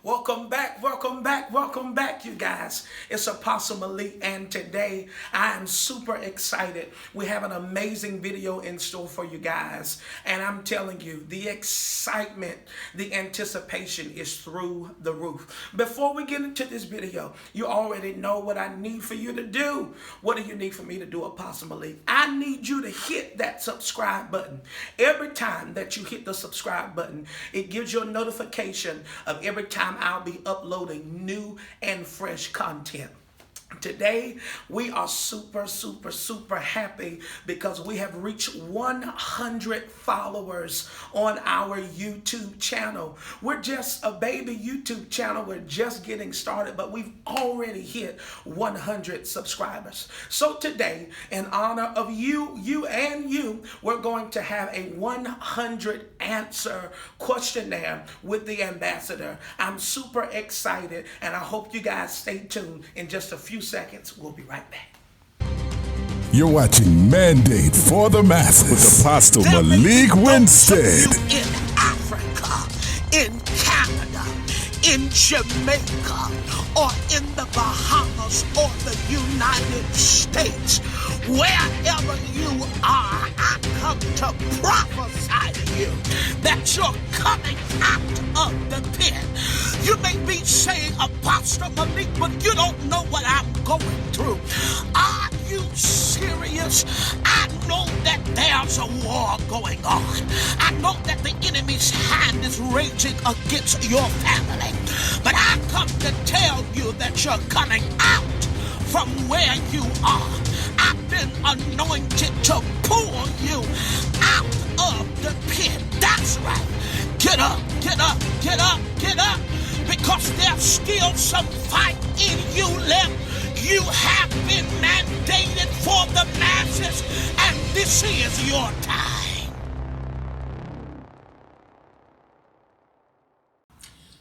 welcome back, you guys. It's Apostle Malik, and today I am super excited. We have an amazing video in store for you guys, and I'm telling you, the excitement, the anticipation is through the roof. Before we get into this video, you already know what I need for you to do. What do you need for me to do, Apostle Malik? I need you to hit that subscribe button. Every time that you hit the subscribe button, it gives you a notification of every time I'll be uploading new and fresh content. Today, we are super happy because we have reached 100 followers on our YouTube channel. We're just a baby YouTube channel. We're just getting started, but we've already hit 100 subscribers. So today, in honor of you, we're going to have a 100 answer questionnaire with the ambassador. I'm super excited, and I hope you guys stay tuned. In just a few seconds, we'll be right back. You're watching Mandate for the Masses with Apostle Malik Winstead. In Africa, in Canada, in Jamaica, or in the Bahamas, or the United States, wherever you are, I come to prophesy to you that you're coming out of the pit. You may be saying, Apostle Malik, but you don't know what I'm going through. Are you serious? I know that there's a war going on. I know that the enemy's hand is raging against your family. But I come to tell you that you're coming out from where you are. I've been anointed to pull you out of the pit. That's right. Get up, get up, get up, get up. Because there's still some fight in you left. You have been mandated for the masses, and this is your time.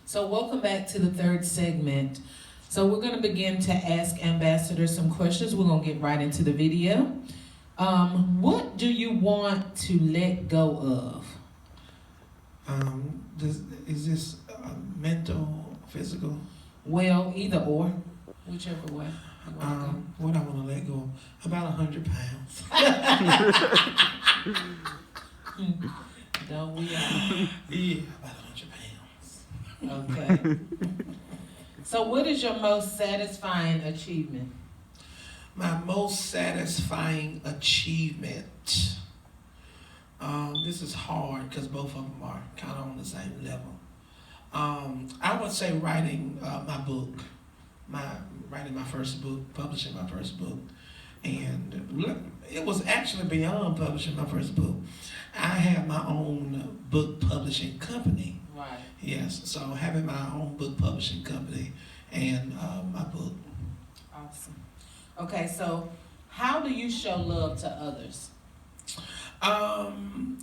So welcome back to the third segment. So we're going to begin to ask Ambassador some questions. We're going to get right into the video. What do you want to let go of? Is this mental, physical? Well, either or, whichever way you want to go. What I want to let go of? About 100 pounds. Don't we all? Yeah, about 100 pounds. Okay. So what is your most satisfying achievement? My most satisfying achievement. This is hard because both of them are kind of on the same level. I would say writing my book, writing my first book, publishing my first book, and it was actually beyond publishing my first book. I have my own book publishing company. Right. Yes, so having my own book publishing company and my book. Awesome. Okay, so how do you show love to others?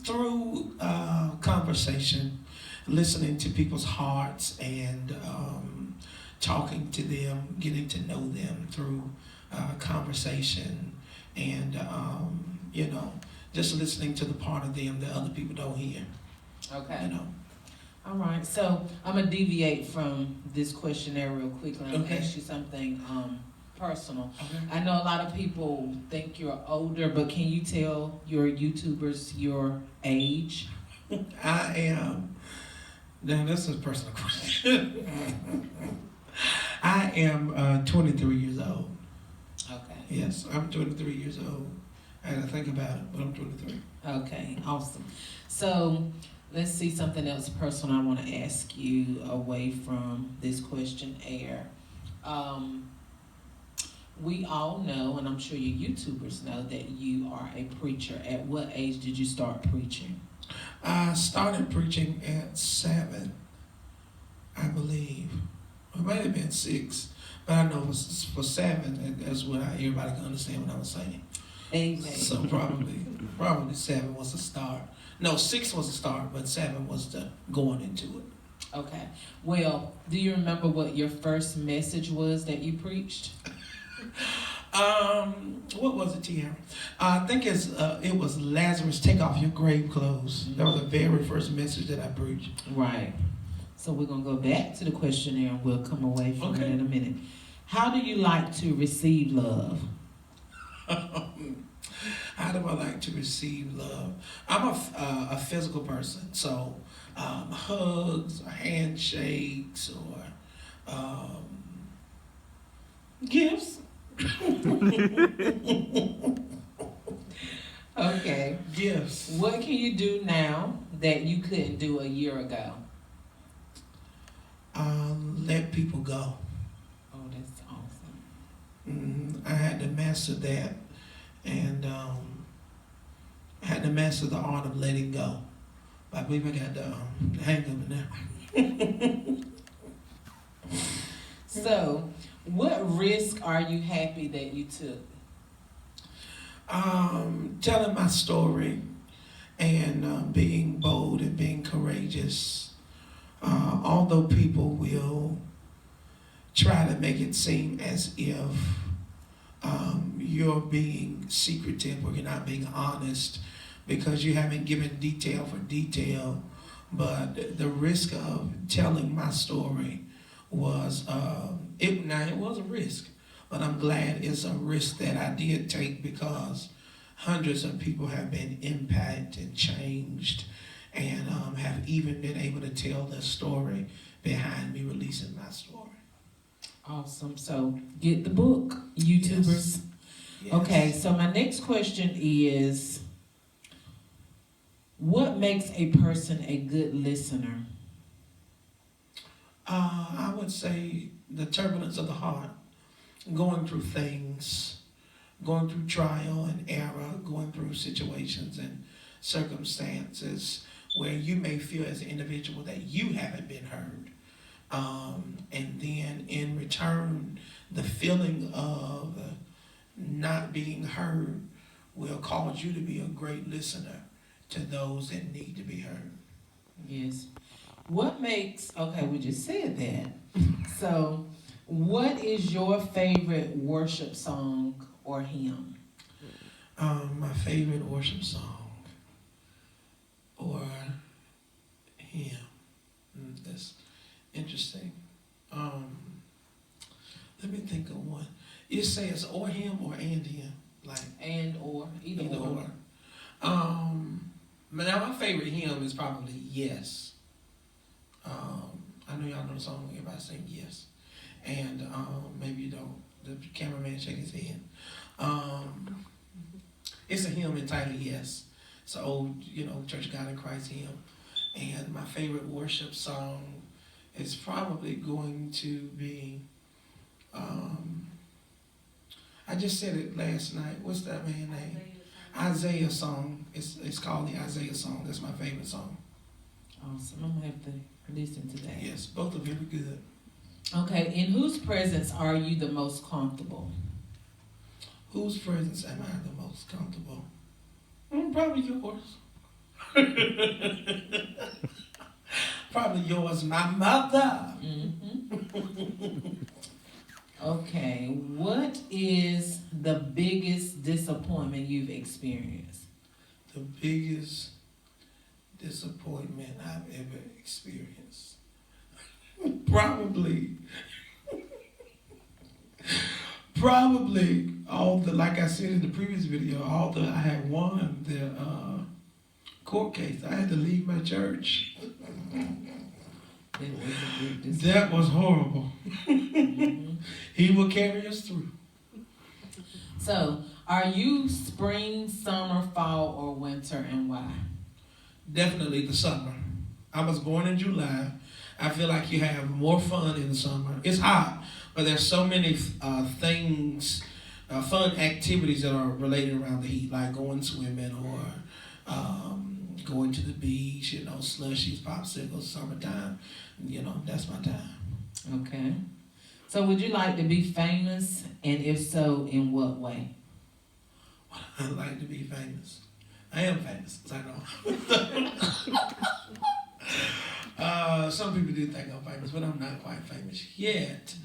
Through conversation, listening to people's hearts, and talking to them, getting to know them through conversation, and just listening to the part of them that other people don't hear. Okay. All right. So I'm gonna deviate from this questionnaire real quickly. I'm gonna ask you something personal. Okay. I know a lot of people think you're older, but can you tell your YouTubers your age? I am. Now this is a personal question. I am 23 years old. Okay. Yes, I'm 23 years old. I had to think about it, but I'm 23. Okay. Awesome. So let's see something else personal I want to ask you away from this questionnaire. We all know, and I'm sure your YouTubers know, that you are a preacher. At what age did you start preaching? I started preaching at 7, I believe. It might have been 6, but I know for 7, that's what everybody can understand what I was saying. Amen. So probably 7 was the start. No, 6 was the start, but 7 was the going into it. Okay. Well, do you remember what your first message was that you preached? What was it, Tiara? I think it was Lazarus, take off your grave clothes. Mm-hmm. That was the very first message that I preached. Right. So we're going to go back to the questionnaire and we'll come away from Okay. it in a minute. How do you like to receive love? How do I like to receive love? I'm a physical person, so hugs, or handshakes, or gifts. Okay. Gifts. What can you do now that you couldn't do a year ago? Let people go. Oh, that's awesome. I had to master that, and I had to master the art of letting go. I believe I got the hang of it now. So, what risk are you happy that you took? Telling my story and being bold and being courageous. Although people will try to make it seem as if you're being secretive or you're not being honest because you haven't given detail for detail, but the risk of telling my story was it was a risk, but I'm glad it's a risk that I did take because hundreds of people have been impacted, changed, and have even been able to tell the story behind me releasing my story. Awesome. So, get the book, YouTubers. Yes. Okay, so my next question is, what makes a person a good listener? I would say the turbulence of the heart, going through things, going through trial and error, going through situations and circumstances where you may feel as an individual that you haven't been heard. And then in return, the feeling of not being heard will cause you to be a great listener to those that need to be heard. Yes. What makes, okay, we just said that. So, what is your favorite worship song or hymn? My favorite worship song or hymn. That's interesting. Let me think of one. You say it's or him or and him, like And or, either either or. or. Now my favorite hymn is probably Yes. I know y'all know the song. Everybody sing Yes, and maybe you don't. The cameraman shake his head. It's a hymn entitled Yes. It's an old, Church of God in Christ hymn. And my favorite worship song is probably going to be, I just said it last night. What's that man's name? Isaiah song. It's called the Isaiah song. That's my favorite song. Awesome. I'm going to have to listen to that. Yes, both of them are good. Okay, in whose presence are you the most comfortable? Whose presence am I the most comfortable? Probably yours. Probably yours, my mother. Mm-hmm. Okay, what is the biggest disappointment you've experienced? The biggest disappointment I've ever experienced. Probably all the, like I said in the previous video, I had won the court case. I had to leave my church. It was a big disappointment. That was horrible. Mm-hmm. He will carry us through. So, are you spring, summer, fall, or winter, and why? Definitely the summer. I was born in July. I feel like you have more fun in the summer. It's hot, but there's so many things, fun activities that are related around the heat, like going swimming or going to the beach, slushies, popsicles, summertime. That's my time. Okay. So, would you like to be famous, and if so, in what way? I'd like to be famous. I am famous, I know. Some people do think I'm famous, but I'm not quite famous yet.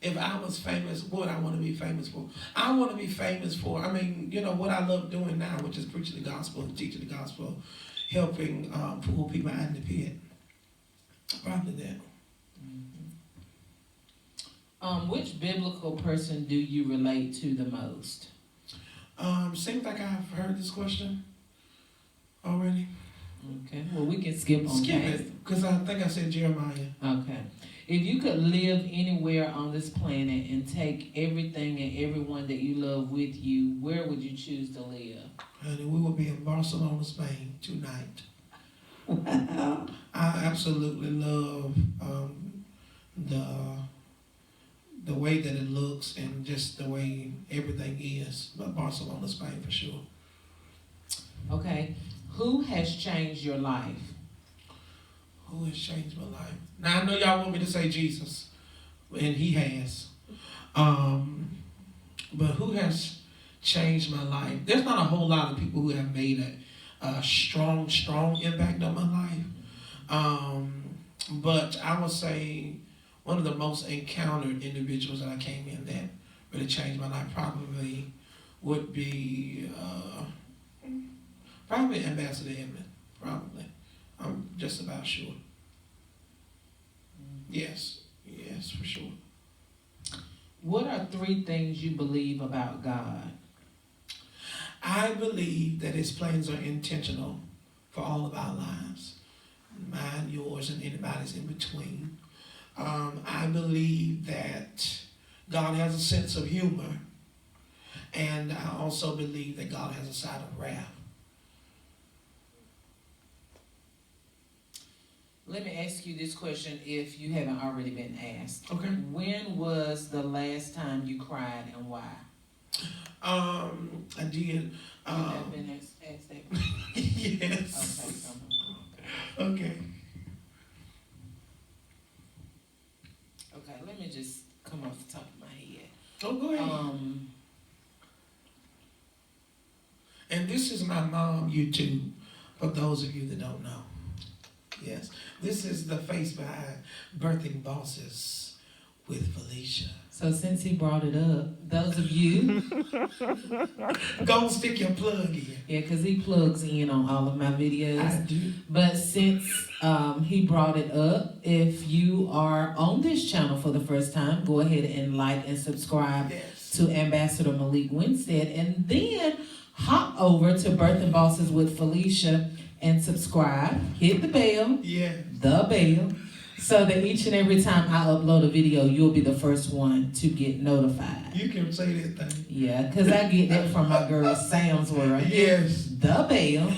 If I was famous, what would I want to be famous for? I want to be famous for, what I love doing now, which is preaching the gospel, teaching the gospel, helping pull people out of the pit. Probably that. Which biblical person do you relate to the most? Seems like I've heard this question already. Okay, well, we can skip on Skip past. it, because I think I said Jeremiah. Okay. If you could live anywhere on this planet and take everything and everyone that you love with you, where would you choose to live? Honey, we will be in Barcelona, Spain tonight. I absolutely love the way that it looks and just the way everything is. But Barcelona, Spain for sure. Okay. Who has changed your life? Who has changed my life? Now I know y'all want me to say Jesus, and he has. But who has changed my life? There's not a whole lot of people who have made a strong impact on my life. But I would say one of the most encountered individuals that I came in that really changed my life probably would be probably Ambassador Edmond. Probably. I'm just about sure. Yes, for sure. What are 3 things you believe about God? I believe that his plans are intentional for all of our lives. Mine, yours, and anybody's in between. I believe that God has a sense of humor. And I also believe that God has a side of wrath. Let me ask you this question if you haven't already been asked. Okay. When was the last time you cried and why? I did. You have been asked that question? Yes. Okay. Okay, let me just come off the top of my head. Oh, go ahead. And this is my mom YouTube, for those of you that don't know. Yes. This is the face behind Birthing Bosses with Felicia. So since he brought it up, those of you, Go stick your plug in. yeah, because he plugs in on all of my videos. I do. But since he brought it up, if you are on this channel for the first time, go ahead and like and subscribe Yes. to Ambassador Malik Winstead, and then hop over to Birthing Bosses with Felicia and subscribe. Hit the bell, Yeah. so that each and every time I upload a video, you'll be the first one to get notified. You can say that thing. Yeah, because I get that from my girl Sam's World. Yes. The Bell.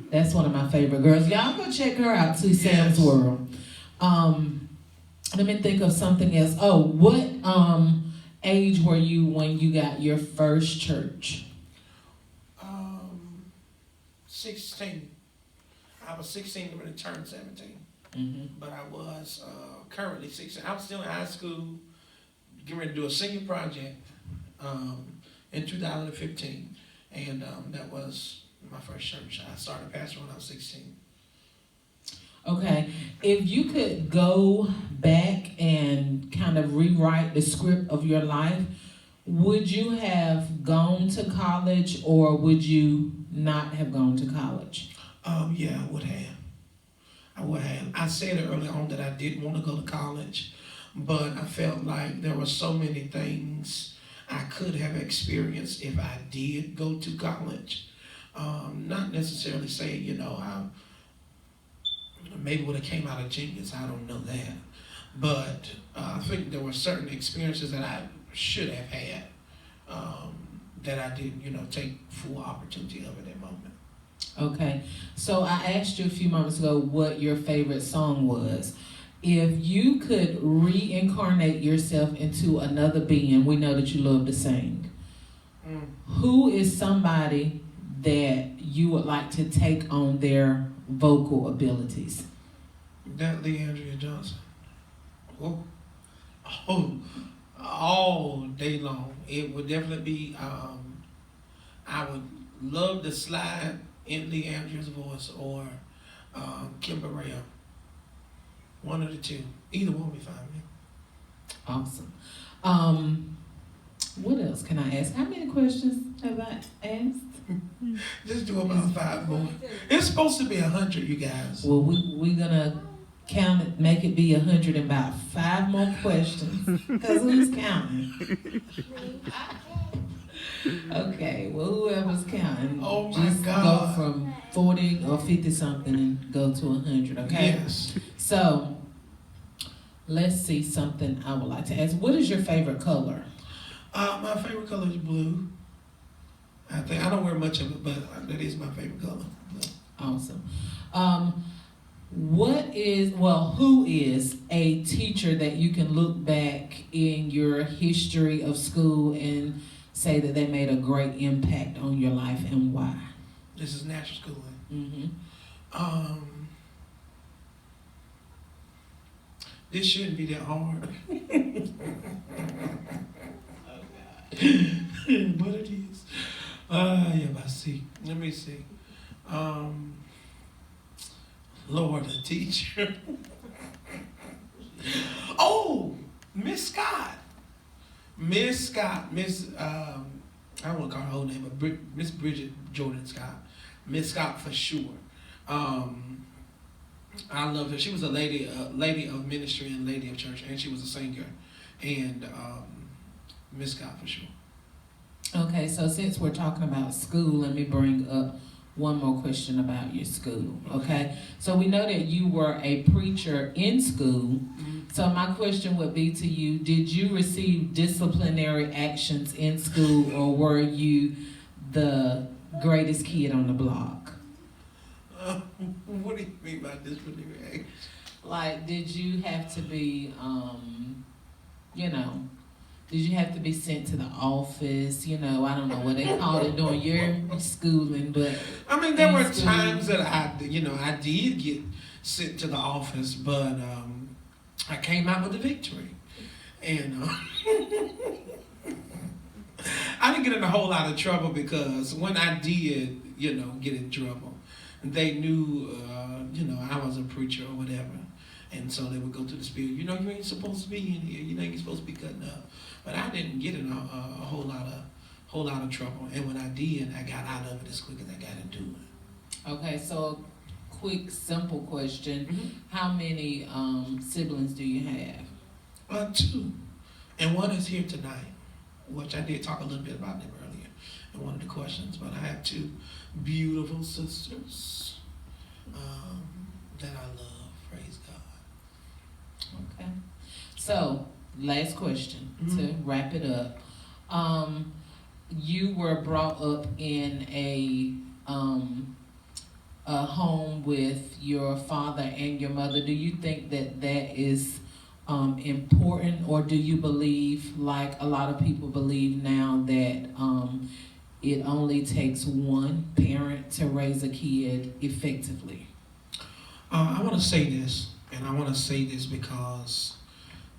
That's one of my favorite girls. Y'all go check her out too, Sam's Yes. World. Let me think of something else. Oh, what age were you when you got your first church? 16. I was 16 when I turned 17. Mm-hmm. But I was currently 16. I was still in high school, getting ready to do a senior project in 2015. And that was my first church. I started pastoring when I was 16. Okay. If you could go back and kind of rewrite the script of your life, would you have gone to college or would you not have gone to college? Yeah, I would have. I said early on that I didn't want to go to college, but I felt like there were so many things I could have experienced if I did go to college. Not necessarily saying, I maybe would have came out of genius, I don't know that. But I think there were certain experiences that I should have had that I didn't, take full opportunity of at that moment. Okay, so I asked you a few moments ago what your favorite song was. If you could reincarnate yourself into another being, we know that you love to sing. Who is somebody that you would like to take on their vocal abilities? That Leandria Johnson. Oh, all day long. It would definitely be, I would love to slide in Leandria's voice or Kim Burrell. One of the two. Either one would be fine with me. Awesome. What else can I ask? How many questions have I asked? Just do about 5 more. It's supposed to be 100, you guys. Well, we're gonna count it, make it be 100 and about 5 more questions. Cause who's counting? Okay, well, whoever's counting, Oh my just God. go from 40 or 50 something and go to 100. Okay. Yes. So, let's see something I would like to ask. What is your favorite color? My favorite color is blue. I don't wear much of it, but that is my favorite color. Blue. Awesome. Who is a teacher that you can look back in your history of school and say that they made a great impact on your life and why? This is natural schooling. Mm-hmm. This shouldn't be that hard. But it is. Yeah, I see. Let me see. Lord, the teacher. Oh, Miss Scott. Miss Scott. I don't want to call her whole name, but Miss Bridget Jordan Scott. Miss Scott for sure. I loved her. She was a lady of ministry and lady of church, and she was a singer. And Miss Scott for sure. Okay, so since we're talking about school, let me bring up one more question about your school. Okay, so we know that you were a preacher in school. So my question would be to you: did you receive disciplinary actions in school, or were you the greatest kid on the block? What do you mean by disciplinary action? Like, did you have to be, did you have to be sent to the office? I don't know what they called it during your schooling, but I mean, there were times that I did get sent to the office, but I came out with a victory, and I didn't get in a whole lot of trouble because when I did, get in trouble, they knew, I was a preacher or whatever. And so they would go to the spirit, you ain't supposed to be in here, you're supposed to be cutting up. But I didn't get in a whole lot of trouble. And when I did, I got out of it as quick as I got into it. Okay, so quick, simple question. Mm-hmm. How many siblings do you have? 2. And one is here tonight, which I did talk a little bit about them earlier in one of the questions. But I have 2 beautiful sisters that I love. Praise God. Okay. So, last question to wrap it up. You were brought up in a home with your father and your mother. Do you think that is important, or do you believe, like a lot of people believe now, that it only takes one parent to raise a kid effectively? I want to say this, and I want to say this because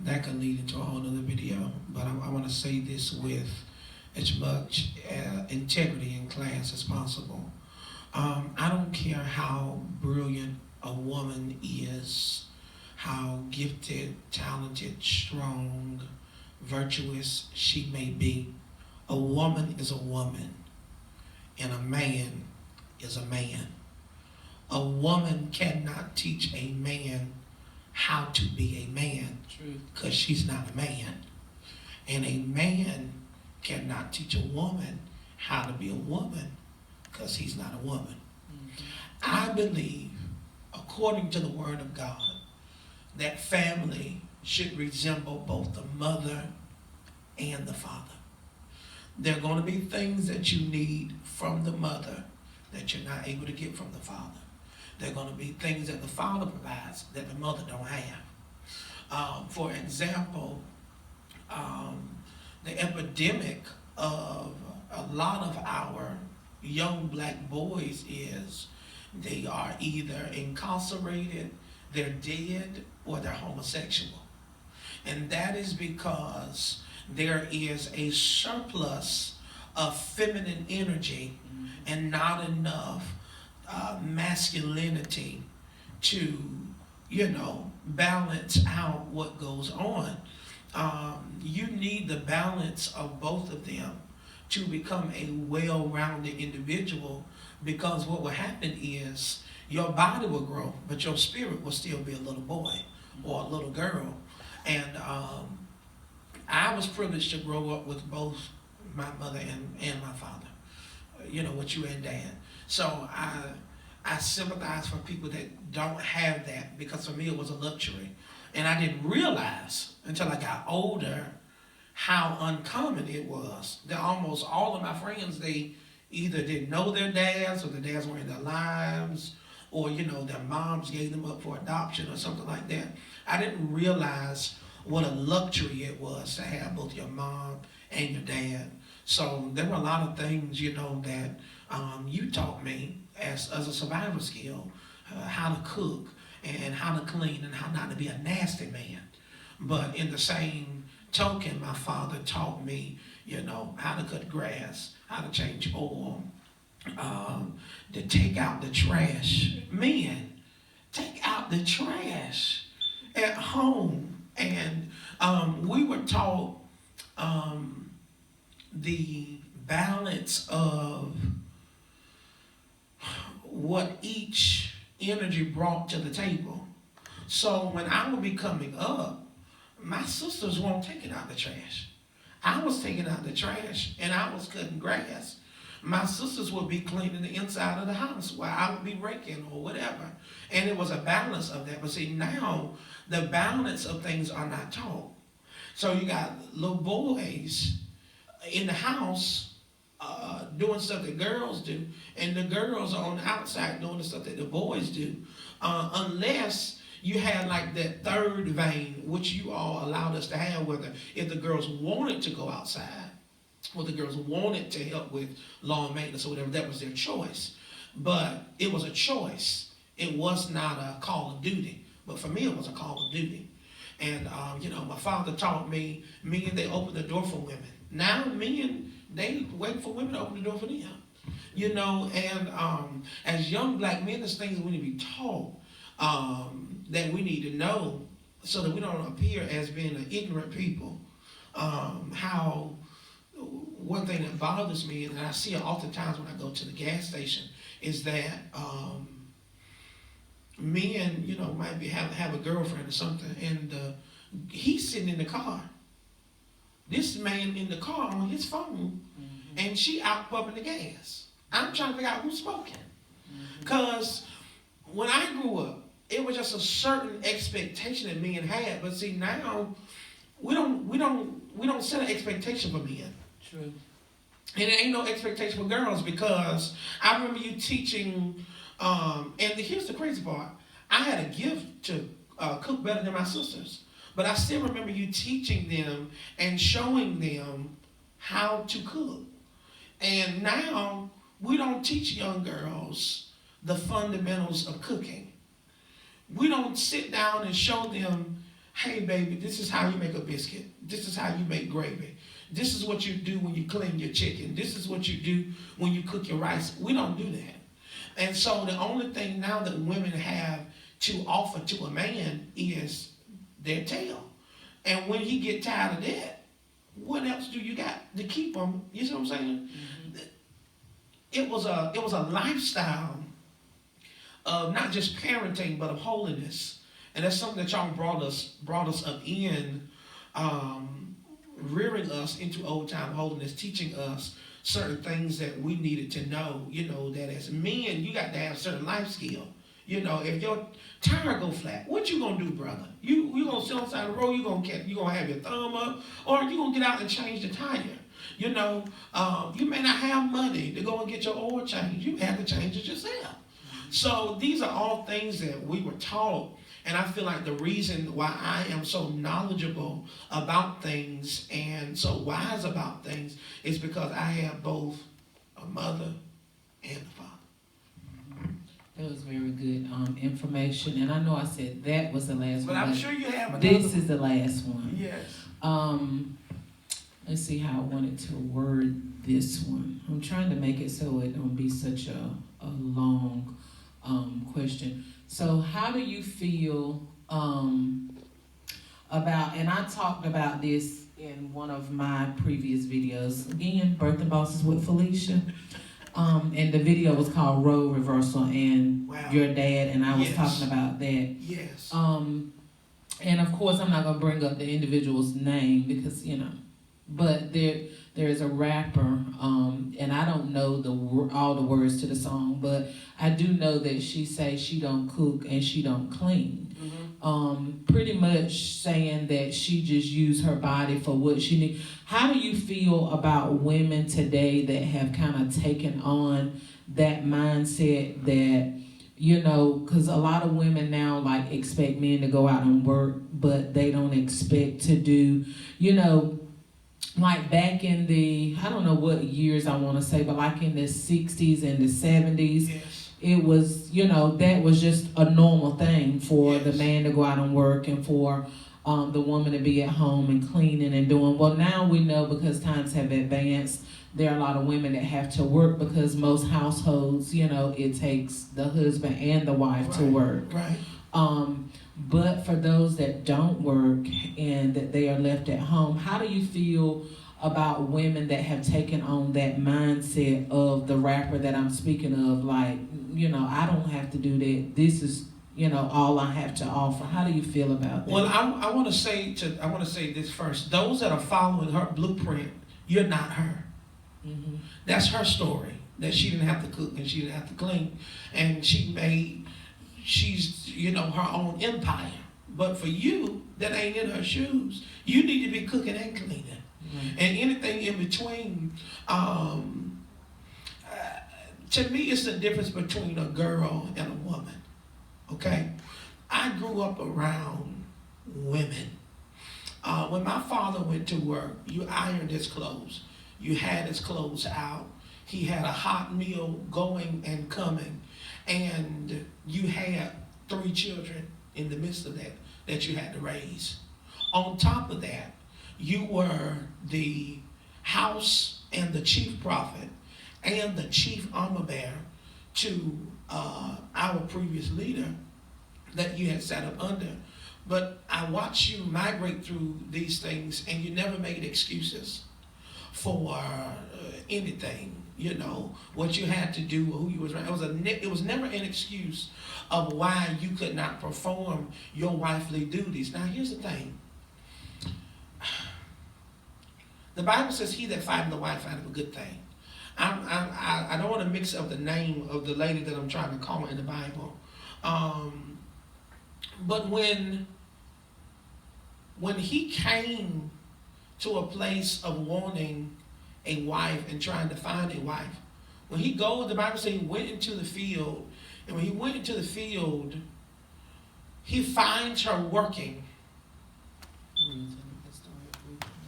that could lead into a whole other video, but I want to say this with as much integrity and class as possible. I don't care how brilliant a woman is, how gifted, talented, strong, virtuous she may be. A woman is a woman, and a man is a man. A woman cannot teach a man how to be a man because she's not a man. And a man cannot teach a woman how to be a woman because he's not a woman. I believe, according to the Word of God, that family should resemble both the mother and the father. There are going to be things that you need from the mother that you're not able to get from the father. There are going to be things that the father provides that the mother don't have. For example, the epidemic of a lot of our young black boys is they are either incarcerated, they're dead, or they're homosexual. And that is because there is a surplus of feminine energy and not enough masculinity to, balance out what goes on. you need the balance of both of them to become a well-rounded individual, because what will happen is your body will grow, but your spirit will still be a little boy or a little girl. And I was privileged to grow up with both my mother and my father, with you and dad. So I sympathize for people that don't have that, because for me it was a luxury. And I didn't realize until I got older how uncommon it was. That almost all of my friends, they either didn't know their dads, or their dads were in their lives, or their moms gave them up for adoption or something like that. I didn't realize what a luxury it was to have both your mom and your dad. So there were a lot of things, that you taught me as a survival skill, how to cook and how to clean and how not to be a nasty man. But in the same token, my father taught me, how to cut grass, how to change oil, to take out the trash. Men, take out the trash at home. And we were taught the balance of what each energy brought to the table. So when I would be coming up, my sisters weren't taking out the trash. I was taking out the trash and I was cutting grass. My sisters would be cleaning the inside of the house while I would be raking or whatever. And it was a balance of that. But see, now the balance of things are not taught. So you got little boys in the house doing stuff that girls do, and the girls are on the outside doing the stuff that the boys do, unless you had like that third vein, which you all allowed us to have, whether if the girls wanted to go outside, or the girls wanted to help with lawn maintenance or whatever, that was their choice. But it was a choice. It was not a call of duty. But for me, it was a call of duty. And, my father taught me, men, they open the door for women. Now, men, they wait for women to open the door for them. And as young black men, there's things we need to be taught that we need to know, so that we don't appear as being an ignorant people. One thing that bothers me, and I see it oftentimes when I go to the gas station, is that men, might have a girlfriend or something, and he's sitting in the car. This man in the car on his phone, and she out pumping the gas. I'm trying to figure out who's smoking. Because when I grew up, it was just a certain expectation that men had. But see, now we don't set an expectation for men. True. And there ain't no expectation for girls, because I remember you teaching, and here's the crazy part. I had a gift to cook better than my sisters. But I still remember you teaching them and showing them how to cook. And now we don't teach young girls the fundamentals of cooking. We don't sit down and show them, hey baby, this is how you make a biscuit. This is how you make gravy. This is what you do when you clean your chicken. This is what you do when you cook your rice. We don't do that. And so the only thing now that women have to offer to a man is their tail. And when he get tired of that, what else do you got to keep him? You see what I'm saying? It was a lifestyle of not just parenting, but of holiness. And that's something that y'all brought us up in, rearing us into old time holiness, teaching us certain things that we needed to know, that as men, you got to have certain life skill. If your tire go flat, what you gonna do, brother? You gonna sit on the side of the road, you gonna have your thumb up, or you gonna get out and change the tire. You may not have money to go and get your oil changed. You have to change it yourself. So these are all things that we were taught, and I feel like the reason why I am so knowledgeable about things and so wise about things is because I have both a mother and a father. That was very good information, and I know I said that was the last but one. I'm sure you have another. This is the last one. Yes. Let's see how I wanted to word this one. I'm trying to make it so it don't be such a long question. So how do you feel about, and I talked about this in one of my previous videos. Again, Birthing Bosses with Felicia. And the video was called Role Reversal, and Wow. your dad and I was Yes. talking about that. Yes. And of course, I'm not gonna bring up the individual's name because but there is a rapper, and I don't know all the words to the song, but I do know that she says she don't cook and she don't clean. Pretty much saying that she just used her body for what she need. How do you feel about women today that have kind of taken on that mindset that, because a lot of women now like expect men to go out and work, but they don't expect to do, like back in the, I don't know what years I want to say, but like in the 60s and the 70s, Yes. it was, that was just a normal thing for Yes. the man to go out and work and for the woman to be at home and cleaning and doing. Well, now we know because times have advanced, there are a lot of women that have to work because most households, it takes the husband and the wife to work. Right. But for those that don't work and that they are left at home, how do you feel about women that have taken on that mindset of the rapper that I'm speaking of? Like, I don't have to do that. This is, all I have to offer. How do you feel about that? Well, I want to say this first. Those that are following her blueprint, you're not her. Mm-hmm. That's her story. That she didn't have to cook and she didn't have to clean, and she's her own empire. But for you that ain't in her shoes, you need to be cooking and cleaning, and anything in between. To me, it's the difference between a girl and a woman. Okay, I grew up around women. When my father went to work, you ironed his clothes. You had his clothes out. He had a hot meal going and coming. And you had 3 children in the midst of that you had to raise. On top of that, you were the house and the chief prophet and the chief armor bearer to our previous leader that you had sat up under. But I watched you migrate through these things, and you never made excuses for anything. What you had to do, who you was around. It was never an excuse of why you could not perform your wifely duties. Now, here's the thing. The Bible says, "He that findeth a wife findeth a good thing." I don't want to mix up the name of the lady that I'm trying to call in the Bible. But when he came to a place of wanting a wife and trying to find a wife, when he goes, the Bible says he went into the field, and when he went into the field, he finds her working.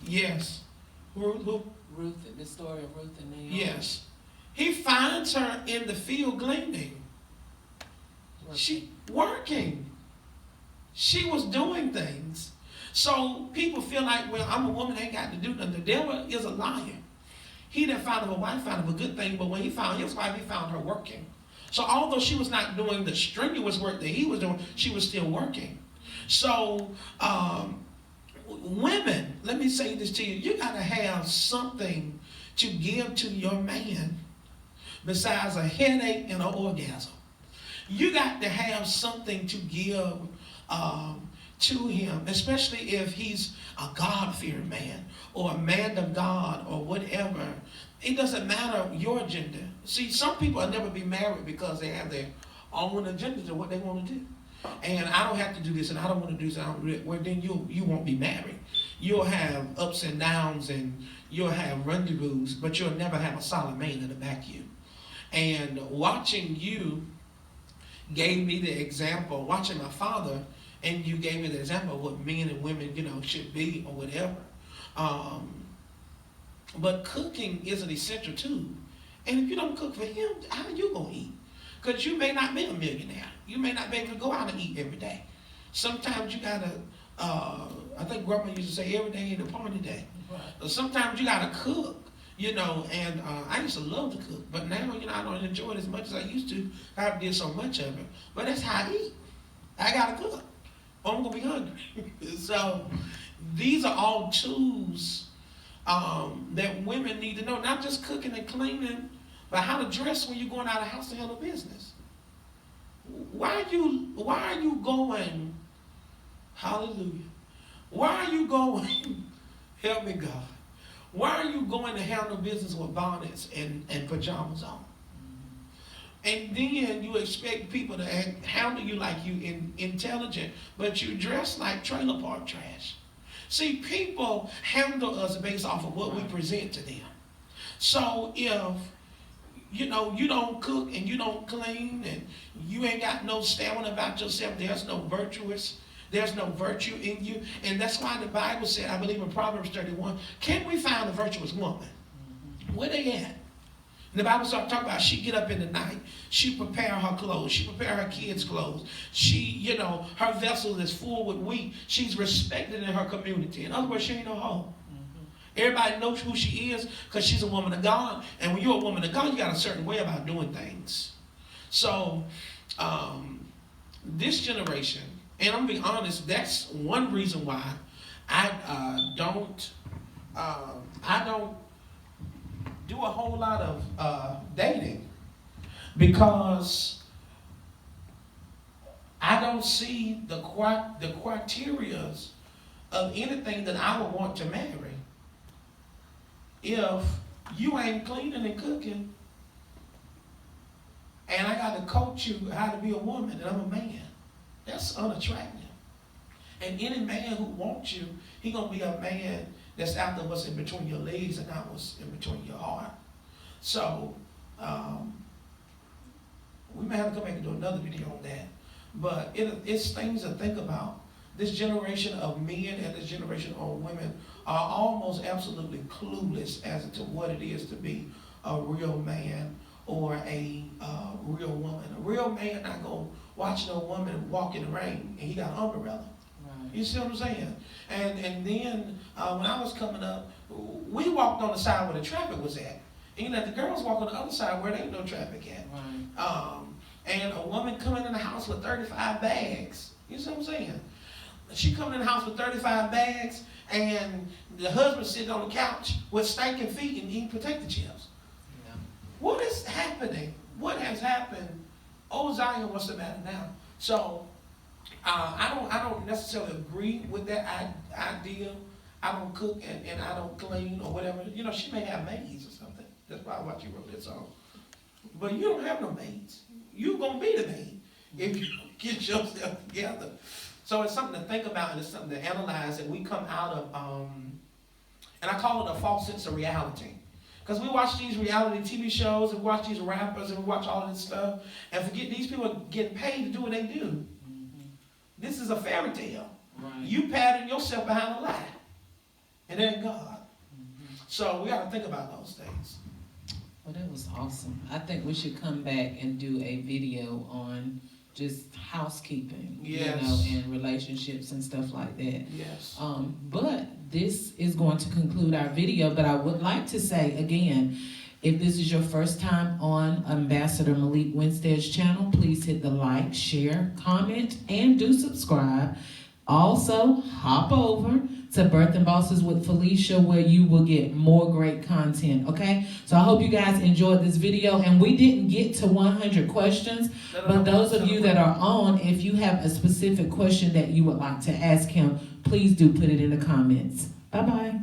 Yes. Who? Ruth, the story of Ruth and Naomi. Yes. He finds her in the field gleaning. She working. She was doing things. So people feel like, well, I'm a woman, I ain't got to do nothing. The devil is a liar. He that found a wife found a good thing, but when he found his wife, he found her working. So although she was not doing the strenuous work that he was doing, she was still working. So women, let me say this to you. You got to have something to give to your man besides a headache and an orgasm. You got to have something to give to him, especially if he's a God-fearing man or a man of God or whatever. It doesn't matter your agenda. See, some people will never be married because they have their own agendas of what they want to do. And I don't have to do this, and I don't want to do this. Well, then you won't be married. You'll have ups and downs, and you'll have rendezvous, but you'll never have a solid man that'll back you. And watching you gave me the example, watching my father, and you gave me the example of what men and women, should be or whatever. But cooking is an essential too. And if you don't cook for him, how are you going to eat? Because you may not be a millionaire. You may not be able to go out and eat every day. Sometimes you got to, I think Grandma used to say every day ain't a party day. Right. Sometimes you got to cook, and I used to love to cook. But now, I don't enjoy it as much as I used to. I did so much of it. But that's how I eat. I got to cook. I'm going to be hungry. So these are all tools that women need to know, not just cooking and cleaning, but how to dress when you're going out of the house to handle business. Why are you going, hallelujah, why are you going, help me God, why are you going to handle business with bonnets and pajamas on? And then you expect people to handle you like you intelligent, but you dress like trailer park trash. See, people handle us based off of what we present to them. So if you don't cook and you don't clean and you ain't got no stamina about yourself, there's no virtue in you. And that's why the Bible said, I believe in Proverbs 31, can we find a virtuous woman? Where they at? And the Bible starts talking about she get up in the night, she prepare her clothes, she prepare her kids' clothes. She, her vessel is full with wheat. She's respected in her community. In other words, she ain't no hoe. Everybody knows who she is because she's a woman of God. And when you're a woman of God, you got a certain way about doing things. So this generation, and I'm going to be honest, that's one reason why I don't do a whole lot of dating, because I don't see the criteria of anything that I would want to marry if you ain't cleaning and cooking, and I got to coach you how to be a woman and I'm a man. That's unattractive. And any man who wants you, he gonna be a man that's after what's in between your legs and not what's in between your heart. So we may have to come back and do another video on that. But it's things to think about. This generation of men and this generation of women are almost absolutely clueless as to what it is to be a real man or a real woman. A real man not gonna watch no woman walk in the rain and he got an umbrella. Right. You see what I'm saying? And then when I was coming up, we walked on the side where the traffic was at. And the girls walk on the other side where there ain't no traffic at. Right. And a woman coming in the house with 35 bags. You see what I'm saying? She coming in the house with 35 bags, and the husband sitting on the couch with stinking feet and eating potato chips. Yeah. What is happening? What has happened? Oh, Zion, what's the matter now? So I don't necessarily agree with that idea. I don't cook and I don't clean or whatever. She may have maids or something. That's probably why she wrote that song. But you don't have no maids. You're going to be the maid if you get yourself together. So it's something to think about, and it's something to analyze, and we come out of, and I call it a false sense of reality. Because we watch these reality TV shows, and we watch these rappers, and we watch all this stuff, and forget these people are getting paid to do what they do. Mm-hmm. This is a fairy tale. Right. You pattern yourself behind a lie. And it ain't God. Mm-hmm. So we got to think about those things. Well, that was awesome. I think we should come back and do a video on just housekeeping, yes, and relationships and stuff like that. Yes. But this is going to conclude our video, but I would like to say again, if this is your first time on Ambassador Malik Winstead's channel, please hit the like, share, comment, and do subscribe. Also, hop over to Birthing Bosses with Felicia, where you will get more great content, okay? So I hope you guys enjoyed this video, and we didn't get to 100 questions, but those of you that are on, if you have a specific question that you would like to ask him, please do put it in the comments. Bye-bye.